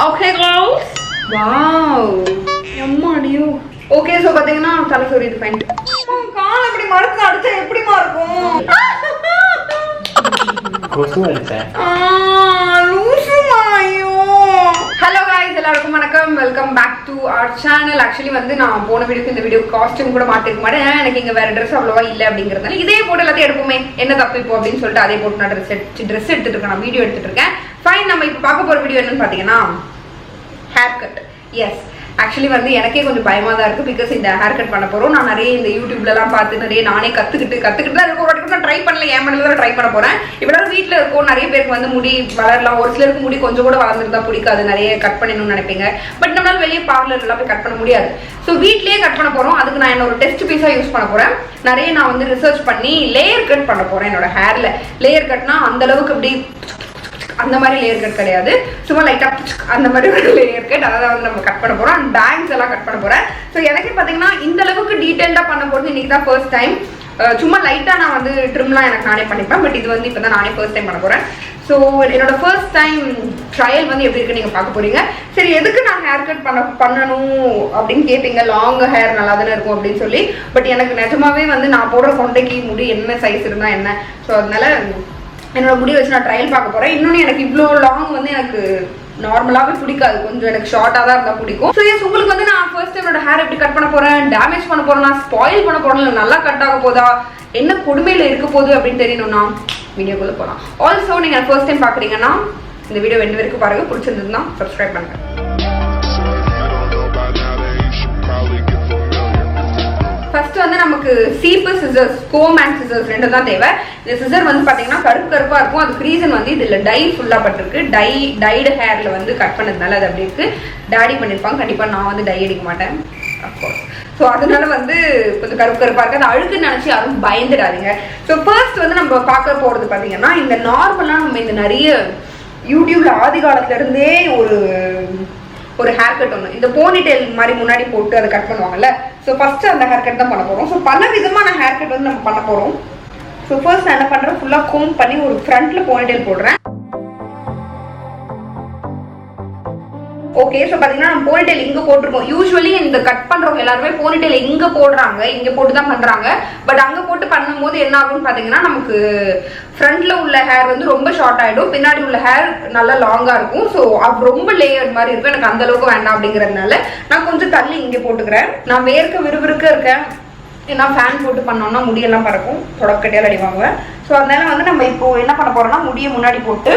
Okay girls. Wow. எம்மாடியோ. Okay, so பாத்தீங்கன்னா தலை சொரியுது fine. கால் அப்படி மரத்துல அடிச்சா எப்படிமா இருக்கும்? கொசு அடிச்சேன். லூசுமா ஐயோ. Hello guys, எல்லாருக்கும் வணக்கம். Welcome back to our channel. Actually வந்து நான் போன வீடியோக்கு இந்த வீடியோ காஸ்டியூம் கூட மாத்திருக்க மாட்டேன். எனக்கு இங்க வேற Dress அவ்வளவா இல்ல அப்படிங்கறதால இதே போட்டு எல்லாத்தையும் எடுப்போமே. என்ன தப்பு இப்போ அப்படினு சொல்லிட்டு அதே போட்டு நான் Dress எடுத்துட்டு இருக்கேன். நான் வீடியோ எடுத்துட்டு இருக்கேன். ஃபைன், நம்ம இப்போ பார்க்க போற வீடியோ என்னன்னு பாத்தீங்கன்னா ஹேர் கட். எஸ், ஆக்சுவலி வந்து எனக்கே கொஞ்சம் பயமா தான் இருக்கு. பிகாஸ் இந்த ஹேர் கட் பண்ண போறோம். நான் நிறைய இந்த யூடியூப்லலாம் பார்த்து நிறைய நானே கத்துக்கிட்டு தான் இருக்கும். ஒரு நான் ட்ரை பண்ணல, என் மனதில் தான் ட்ரை பண்ண போறேன். இப்போலாம் வீட்டில் இருக்கும் நிறைய பேருக்கு வந்து முடி வளரலாம், ஒரு சிலருக்கு முடி கொஞ்சம் கூட வளர்ந்துருந்தா பிடிக்காது, நிறைய கட் பண்ணணும்னு நினைப்பீங்க. பட் நம்மளால வெளியே பார்லர்லாம் போய் கட் பண்ண முடியாது. ஸோ வீட்லேயே கட் பண்ண போறோம். அதுக்கு நான் என்னோட டெஸ்ட் பீஸா யூஸ் பண்ண போறேன். நிறைய நான் வந்து ரிசர்ச் பண்ணி லேயர் கட் பண்ண போறேன். என்னோட ஹேர்ல லேயர் கட்னா அந்த அளவுக்கு அப்படி அந்த மாதிரி லேயர் கட் கிடையாது, சும்மா லைட்டா அந்த மாதிரி ஒரு லேயர் கட். அதாவது வந்து நம்ம கட் பண்ண போறோம். அண்ட் பேங்க்ஸ் எல்லாம் கட் பண்ண போறேன். ஸோ எனக்கு பாத்தீங்கன்னா இந்த அளவுக்கு டீடைல்டா பண்ண போறது இன்னைக்கு தான் ஃபர்ஸ்ட் டைம். சும்மா லைட்டா நான் வந்து ட்ரிம்லாம் எனக்கு நானே பண்ணிப்பேன். பட் இது வந்து இப்பதான் நானே ஃபர்ஸ்ட் டைம் பண்ண போறேன். ஸோ என்னோட ஃபர்ஸ்ட் டைம் ட்ரையல் வந்து எப்படி இருக்கு நீங்க பார்க்க போறீங்க. சரி, எதுக்கு நான் ஹேர் கட் பண்ணணும் அப்படின்னு கேட்பீங்க. லாங் ஹேர் நல்லா தானே இருக்கும் அப்படின்னு சொல்லி. பட் எனக்கு நிஜமாவே வந்து நான் போடுற கொண்டைக்கு முடி என்ன சைஸ் இருந்தா என்ன, ஸோ அதனால என்னோட முடி வச்சு நான் ட்ரையல் பார்க்க போறேன். இன்னொன்று எனக்கு இவ்வளோ லாங் வந்து எனக்கு நார்மலாகவே பிடிக்காது, கொஞ்சம் எனக்கு ஷார்ட்டாக தான் இருந்தால் பிடிக்கும். ஸோ எஸ், உங்களுக்கு வந்து நான் ஃபர்ஸ்ட் என்னோட ஹேர் எப்படி கட் பண்ண போறேன், டேமேஜ் பண்ண போறேன், நான் ஸ்பாயில் பண்ண போறேன், இல்லை நல்லா கட் ஆக போதா, என்ன கொடுமையில இருக்க போகுது அப்படின்னு தெரியணும்னா வீடியோக்குள்ள போகலாம். ஆல்சோ நீங்க ஃபர்ஸ்ட் டைம் பார்க்குறீங்கன்னா இந்த வீடியோ ரெண்டு வரைக்கும் பாருங்க. பிடிச்சிருந்ததுன்னா சப்ஸ்கிரைப் பண்ணுங்க. ஃபர்ஸ்ட் வந்து நமக்கு சீப்பு சிசர்ஸ், கோம் அண்ட் சிசர்ஸ் ரெண்டு தான் தேவை. இந்த சிசர் வந்து பாத்தீங்கன்னா கருப்பா இருக்கும். அதுக்கு ரீசன் வந்து இதுல டை ஃபுல்லா பட்டிருக்கு. டைடு ஹேர்ல வந்து கட் பண்ணதுனால அது அப்படி இருக்கு. டாடி பண்ணிருப்பாங்க. கண்டிப்பா நான் வந்து டை அடிக்க மாட்டேன், அஃப்கோர்ஸ். ஸோ அதனால வந்து கொஞ்சம் கருப்பா இருக்கு. அது அழுக்குன்னு நினைச்சு யாரும் பயந்துடாதீங்க. ஸோ ஃபர்ஸ்ட் வந்து நம்ம பார்க்க போறது பாத்தீங்கன்னா இந்த நார்மலா நம்ம இந்த நிறைய யூடியூப்ல ஆதி காலத்துல இருந்தே ஒரு ஹேர் கட் ஒன்று, இந்த போனிடெயில் மாதிரி முன்னாடி போட்டு அதை கட் பண்ணுவாங்கல்ல. ஸோ ஃபர்ஸ்ட் அந்த ஹேர் கட் தான் பண்ண போறோம். ஸோ பல விதமான ஹேர் கட் வந்து நம்ம பண்ண போறோம். ஸோ ஃபர்ஸ்ட் நான் என்ன பண்றேன், ஃபுல்லா கோம் பண்ணி ஒரு ஃப்ரண்ட்ல போனிடெயில் போடுறேன். ஓகே, ஸோ பார்த்தீங்கன்னா நம்ம போனிடெயில் இங்கே போட்டிருக்கோம். யூஸ்வலி இந்த கட் பண்ணுறவங்க எல்லாருமே போனிடெயில் இங்கே போடுறாங்க, இங்கே போட்டு தான் பண்ணுறாங்க. பட் அங்கே போட்டு பண்ணும்போது என்ன ஆகும்னு பார்த்தீங்கன்னா நமக்கு ஃப்ரண்ட்ல உள்ள ஹேர் வந்து ரொம்ப ஷார்ட் ஆகிடும், பின்னாடி உள்ள ஹேர் நல்லா லாங்காக இருக்கும். ஸோ அது ரொம்ப லேயர் மாதிரி இருக்கும். எனக்கு அந்த அளவுக்கு வேண்டாம் அப்படிங்கிறதுனால நான் கொஞ்சம் தள்ளி இங்கே போட்டுக்கிறேன். நான் விறுவிறுக்க இருக்கேன். ஏன்னா ஃபேன் போட்டு பண்ணோம்னா முடியெல்லாம் பறக்கும், தொடக்கட்டையால் அடிவாங்க. ஸோ அதனால வந்து நம்ம இப்போ என்ன பண்ண போறோம்னா முடியை முன்னாடி போட்டு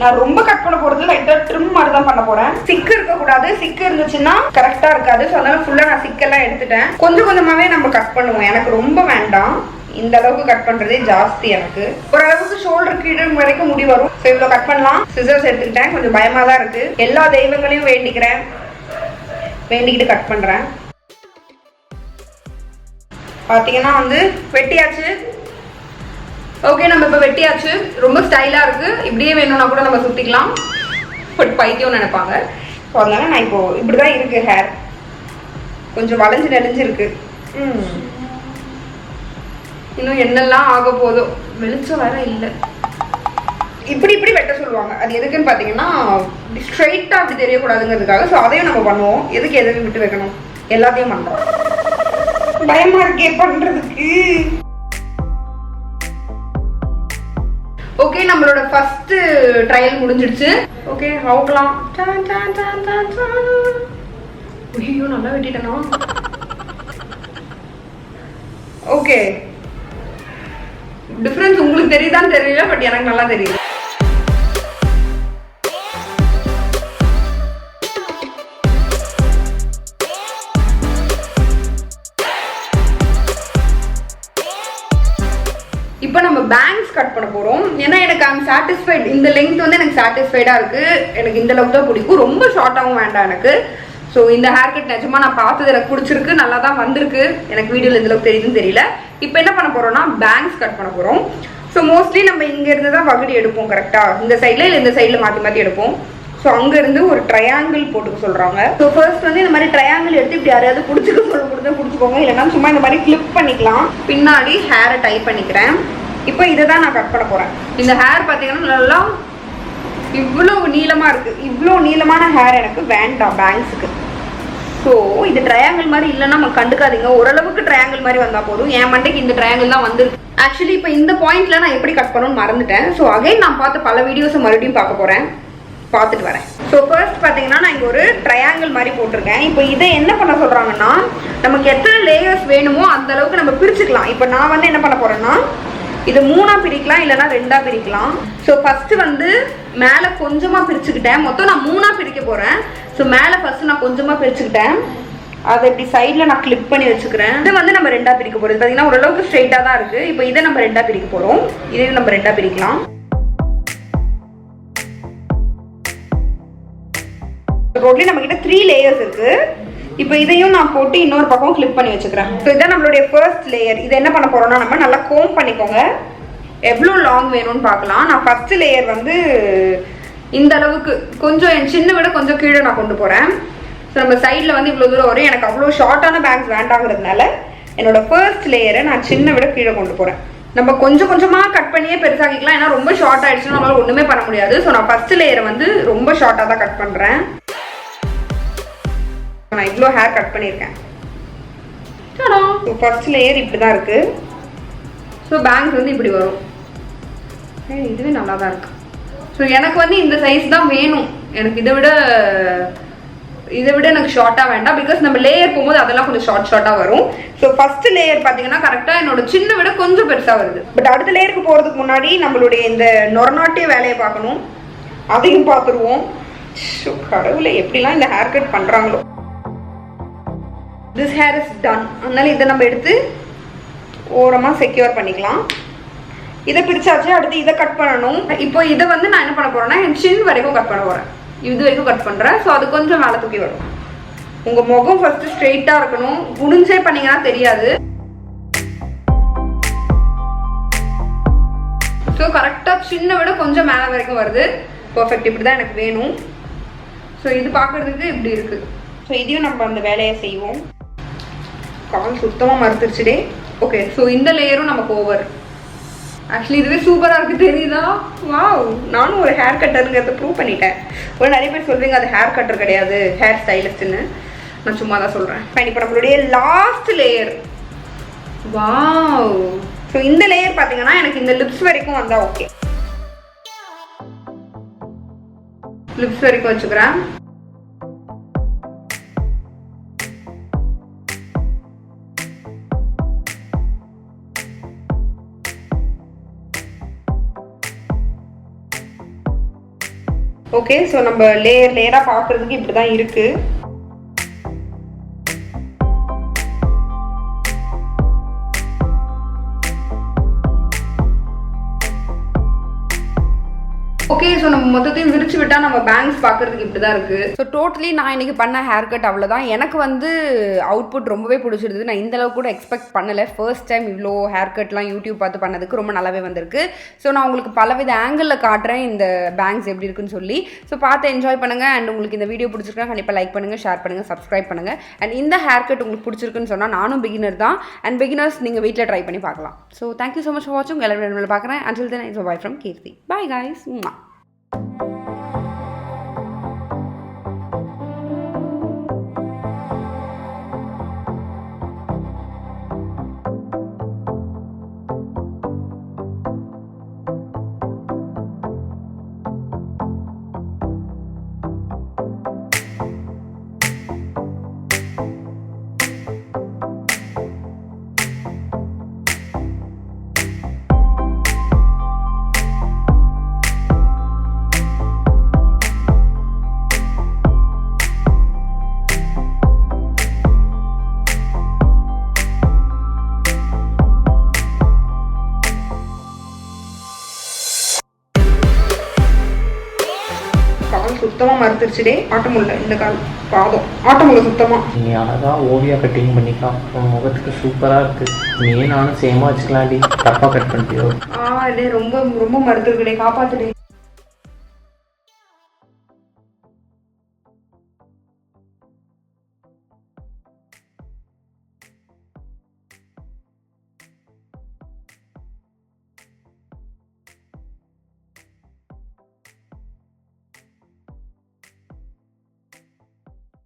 நான் ரொம்ப கட் பண்ண போறது லைட்டா ட்ரிம் மாதிரி தான் பண்ண போறேன். சிக்கு இருக்கக்கூடாது, சிக்கு இருந்துச்சுன்னா கரெக்டா இருக்காது. ஸோ அதனால ஃபுல்லா நான் சிக்கெல்லாம் எடுத்துட்டேன். கொஞ்சம் கொஞ்சமாவே நம்ம கட் பண்ணுவோம். எனக்கு ரொம்ப வேண்டாம், இந்த அளவுக்கு கட் பண்றதே ஜாஸ்தி. எனக்கு ஓரளவுக்கு ஷோல்டர் கீழே வரைக்கும் முடி வரும். ஸோ இவ்வளவு கட் பண்ணலாம். சிசர்ஸ் எடுத்துக்கிட்டேன். கொஞ்சம் பயமா தான் இருக்கு. எல்லா தெய்வங்களையும் வேண்டிக்கிட்டு கட் பண்றேன். பாத்தீங்கன்னா வந்து வெட்டியாச்சு. ஓகே, நம்ம இப்போ வெட்டியாச்சு. ரொம்ப ஸ்டைலா இருக்கு. இப்படியே வேணும்னா கூட நம்ம சுத்திக்கலாம். பட் பைத்தியம் நினைப்பாங்க. ஸோ அதனால நான் இப்போ இப்படிதான் இருக்கு ஹேர். கொஞ்சம் வளைஞ்சு நெளிஞ்சிருக்கு. இன்னும் என்னெல்லாம் ஆக போதோ, வெளிச்சம் வேற இல்லை. இப்படி வெட்ட சொல்லுவாங்க. அது எதுக்குன்னு பாத்தீங்கன்னா ஸ்ட்ரைட்டா அப்படி தெரியக்கூடாதுங்கிறதுக்காக. ஸோ அதையும் நம்ம பண்ணுவோம். எதுக்கு விட்டு வைக்கணும், எல்லாத்தையும் பண்றோம். பயமா இருக்கே பண்றதுக்கு. ஓகே, நம்மளோட ஃபர்ஸ்ட் ட்ரையல் முடிஞ்சிடுச்சு. ஓகே, அவுக்கலாம். ஐயோ, நல்லா வெட்டிட்டேனா? ஓகே, டிஃபரன்ஸ் உங்களுக்கு தெரியுதான்னு தெரியல, பட் எனக்கு நல்லா தெரியுது. இப்போ நம்ம பேங்க்ஸ் கட் பண்ண போறோம். ஏன்னா எனக்கு ஐம் சாட்டிஸ்ஃபைட். இந்த லெங்த் வந்து எனக்கு சாட்டிஸ்ஃபைடா இருக்கு. எனக்கு இந்த அளவுக்கு தான் பிடிக்கும். ரொம்ப ஷார்ட்டாகவும் வேண்டாம் எனக்கு. ஸோ இந்த ஹேர் கட் நிஜமா நான் பார்த்தது எனக்கு பிடிச்சிருக்கு, நல்லா தான் வந்திருக்கு. எனக்கு வீடியோவில் எந்த அளவுக்கு தெரியுதுன்னு தெரியல. இப்போ என்ன பண்ண போறோம்னா பேங்க்ஸ் கட் பண்ண போறோம். ஸோ மோஸ்ட்லி நம்ம இங்க இருந்து தான் வகுடி எடுப்போம். கரெக்டா இந்த சைட்ல இல்லை இந்த சைட்ல மாற்றி எடுப்போம். ஸோ அங்கேருந்து ஒரு ட்ரையாங்கிள் போட்டுக்க சொல்கிறாங்க. ஸோ ஃபர்ஸ்ட் வந்து இந்த மாதிரி ட்ரையாங்கிள் எடுத்து இப்படி யாரையாவது பிடிச்சிக்கோங்க. இல்லைன்னா சும்மா இந்த மாதிரி கிளிப் பண்ணிக்கலாம். பின்னாடி ஹேரை டைப் பண்ணிக்கிறேன். இப்போ இதை தான் நான் கட் பண்ண போகிறேன். இந்த ஹேர் பார்த்தீங்கன்னா நல்லா இவ்வளோ நீளமாக இருக்குது. இவ்வளோ நீளமான ஹேர் எனக்கு வேண்டாம் பேங்க்ஸுக்கு. ஸோ இது ட்ரையாங்கிள் மாதிரி இல்லைன்னா நம்ம கண்டுக்காதீங்க. ஓரளவுக்கு ட்ரையாங்கிள் மாதிரி வந்தால் போதும். என் மண்டைக்கு இந்த ட்ரையாங்கிள் தான் வந்துருக்கு. ஆக்சுவலி இப்போ இந்த பாயிண்ட்ல நான் எப்படி கட் பண்ணணும்னு மறந்துட்டேன். ஸோ அகைன் நான் பார்த்து பல வீடியோஸை மறுபடியும் பார்க்க போகிறேன், பார்த்துட்டு வரேன். ஸோ ஃபர்ஸ்ட் பார்த்தீங்கன்னா நான் இங்கே ஒரு ட்ரையாங்கிள் மாதிரி போட்டிருக்கேன். இப்போ இதை என்ன பண்ண சொல்கிறாங்கன்னா, நமக்கு எத்தனை லேயர்ஸ் வேணுமோ அந்த அளவுக்கு நம்ம பிரிச்சுக்கலாம். இப்போ நான் வந்து என்ன பண்ண போகிறேன்னா, இது 3ஆ பிரிக்கலாம், இல்லைனா 2ஆ பிரிக்கலாம். ஸோ ஃபர்ஸ்ட் வந்து மேலே கொஞ்சமாக பிரிச்சுக்கிட்டேன். மொத்தம் நான் 3ஆ பிரிக்க போகிறேன். ஸோ மேலே ஃபர்ஸ்ட் நான் கொஞ்சமாக பிரிச்சுக்கிட்டேன். அதை இப்படி சைடில் நான் கிளிப் பண்ணி வச்சுக்கிறேன். இதை வந்து நம்ம 2ஆ பிரிக்க போகிறோம். பார்த்தீங்கன்னா ஓரளவுக்கு ஸ்ட்ரெயிட்டாக தான் இருக்குது. இப்போ இதை நம்ம 2ஆ பிரிக்க போகிறோம். இதை நம்ம 2ஆ பிரிக்கலாம். டோட்டலி நம்ம கிட்ட 3 லேயர்ஸ் இருக்குது. இப்போ இதையும் நான் போட்டு இன்னொரு பக்கம் கிளிப் பண்ணி வச்சுக்கிறேன். ஸோ இதான் நம்மளுடைய ஃபர்ஸ்ட் லேயர். இதை என்ன பண்ண போகிறோம்னா, நம்ம நல்லா கோம் பண்ணிக்கோங்க. எவ்வளோ லாங் வேணும்னு பார்க்கலாம். நான் ஃபர்ஸ்ட் லேயர் வந்து இந்த அளவுக்கு கொஞ்சம் என் சின்ன விட கொஞ்சம் கீழே நான் கொண்டு போகிறேன். ஸோ நம்ம சைடில் வந்து இவ்வளோ தூரம் வரும். எனக்கு அவ்வளோ ஷார்ட்டான பேங்க்ஸ் வேண்டாங்கிறதுனால என்னோட ஃபர்ஸ்ட் லேயரை நான் சின்ன விட கீழே கொண்டு போகிறேன். நம்ம கொஞ்சம் கொஞ்சமாக கட் பண்ணியே பெருசாக்கிக்கலாம். ஏன்னா ரொம்ப ஷார்ட் ஆகிடுச்சுன்னா நம்மளால் ஒன்றுமே பண்ண முடியாது. ஸோ நான் ஃபர்ஸ்ட் லேயரை வந்து ரொம்ப ஷார்ட்டாக தான் கட் பண்ணுறேன். நான் இவ்வளோ ஹேர் கட் பண்ணியிருக்கேன். ஸோ ஃபர்ஸ்ட் லேயர் இப்படி தான் இருக்குது. ஸோ பேங்க்ஸ் வந்து இப்படி வரும். இதுவே நல்லா தான் இருக்கு. ஸோ எனக்கு வந்து இந்த சைஸ் தான் வேணும். எனக்கு இதை விட எனக்கு ஷார்ட்டாக வேண்டாம். பிகாஸ் நம்ம லேயர் போகும்போது அதெல்லாம் கொஞ்சம் ஷார்ட்டாக வரும். ஸோ ஃபர்ஸ்ட் லேயர் பார்த்தீங்கன்னா கரெக்டாக என்னோட சின்ன விட கொஞ்சம் பெருசாக வருது. பட் அடுத்த லேயருக்கு போகிறதுக்கு முன்னாடி நம்மளுடைய இந்த நொரநாட்டிய வேலையை பார்க்கணும். அதையும் பார்த்துருவோம். ஸோ கடவுளை எப்படிலாம் இந்த ஹேர் கட் பண்ணுறாங்களோ. This hair is done. அதனால இதை நம்ம எடுத்து ஓரமாக செக்யூர் பண்ணிக்கலாம். இதை பிரிச்சாச்சு. அடுத்து இதை கட் பண்ணணும். இப்போ இதை வந்து நான் என்ன பண்ண போறேன்னா, என் சின் வரைக்கும் கட் பண்ண போறேன். இது வரைக்கும் கட் பண்றேன். ஸோ அது கொஞ்சம் மேலே தூக்கி வரும். உங்க முகம் ஃபர்ஸ்ட் ஸ்ட்ரெயிட்டா இருக்கணும். குனிஞ்சே பண்ணீங்கன்னா தெரியாது. ஸோ கரெக்டா சின்ன விட கொஞ்சம் மேலே வரைக்கும் வருது. பர்ஃபெக்ட். இப்படி தான் எனக்கு வேணும். ஸோ இது பார்க்கறதுக்கு இப்படி இருக்கு. ஸோ இதையும் நம்ம அந்த வேலையை செய்வோம். கால் சுத்தமாக மறுத்துருச்சுடே. ஓகே, ஸோ இந்த லேயரும் நமக்கு ஓவர். ஆக்சுவலி இதுவே சூப்பராக இருக்குது, தெரியுதா? வாவ், நானும் ஒரு ஹேர் கட்டருங்கிறத ப்ரூவ் பண்ணிட்டேன். ஒரு நிறைய பேர் சொல்வீங்க அது ஹேர் கட்டர் கிடையாது, ஹேர் ஸ்டைலிஸ்ட்னு. நான் சும்மா தான் சொல்கிறேன். இப்போ நம்மளுடைய லாஸ்ட் லேயர். வாவ். ஸோ இந்த லேயர் பார்த்தீங்கன்னா எனக்கு இந்த லிப்ஸ் வரைக்கும் வந்தால் ஓகே. லிப்ஸ் வரைக்கும் வச்சுக்கிறேன். ஓகே, ஸோ நம்ம லேயராக பார்க்குறதுக்கு இப்படி தான் இருக்குது. ஓகே, ஸோ நம்ம மொத்தத்தையும் விரிச்சு விட்டால் நம்ம பேங்க்ஸ் பார்க்குறதுக்கு இப்படி தான் இருக்குது. ஸோ டோட்டலி நான் இன்றைக்கி பண்ண ஹேர் கட் அவ்வளோதான். எனக்கு வந்து அவுட்புட் ரொம்பவே பிடிச்சிருந்தது. நான் இந்த அளவுக்கு கூட எக்ஸ்பெக்ட் பண்ணலை. ஃபர்ஸ்ட் டைம் இவ்வளோ ஹேர் கட்லாம் யூடியூப் பார்த்து பண்ணதுக்கு ரொம்ப நல்லாவே வந்திருக்கு. ஸோ நான் உங்களுக்கு பலவித ஆங்கிளில் காட்டுறேன் இந்த பேங்க்ஸ் எப்படி இருக்குன்னு சொல்லி. ஸோ பார்த்து என்ஜாய் பண்ணுங்கள். அண்ட் உங்களுக்கு இந்த வீடியோ பிடிச்சிருக்கா கண்டிப்பாக லைக் பண்ணுங்கள், ஷேர் பண்ணுங்கள், சப்ஸ்கிரைப் பண்ணுங்கள். அண்ட் இந்த ஹேர் கட் உங்களுக்கு பிடிச்சிருக்குன்னு சொன்னால் நானும் பிகினர் தான். அண்ட் பிகினர்ஸ் நீங்கள் வீட்டில் ட்ரை பண்ணி பார்க்கலாம். So thank you so much for வாட்சிங். எல்லாரும் பார்க்குறேன். Until then it's bye from Keerthi. Bye guys. சுத்தமாக மறுத்துருச்சுடே. ஆட்ட முடியல. இந்த கால் பாதம் ஆட்ட முடியல சுத்தமாக. நீ அழகாக ஓவியா கட்டிங் பண்ணிக்கலாம். உன் முகத்துக்கு சூப்பராக இருக்குது. நீ நானும் சேமாக வச்சுக்கலாம்டி. தப்பாக கட் பண்ணிட்டியோ? ரொம்ப ரொம்ப மறுத்துருக்குடே. காப்பாத்துடே.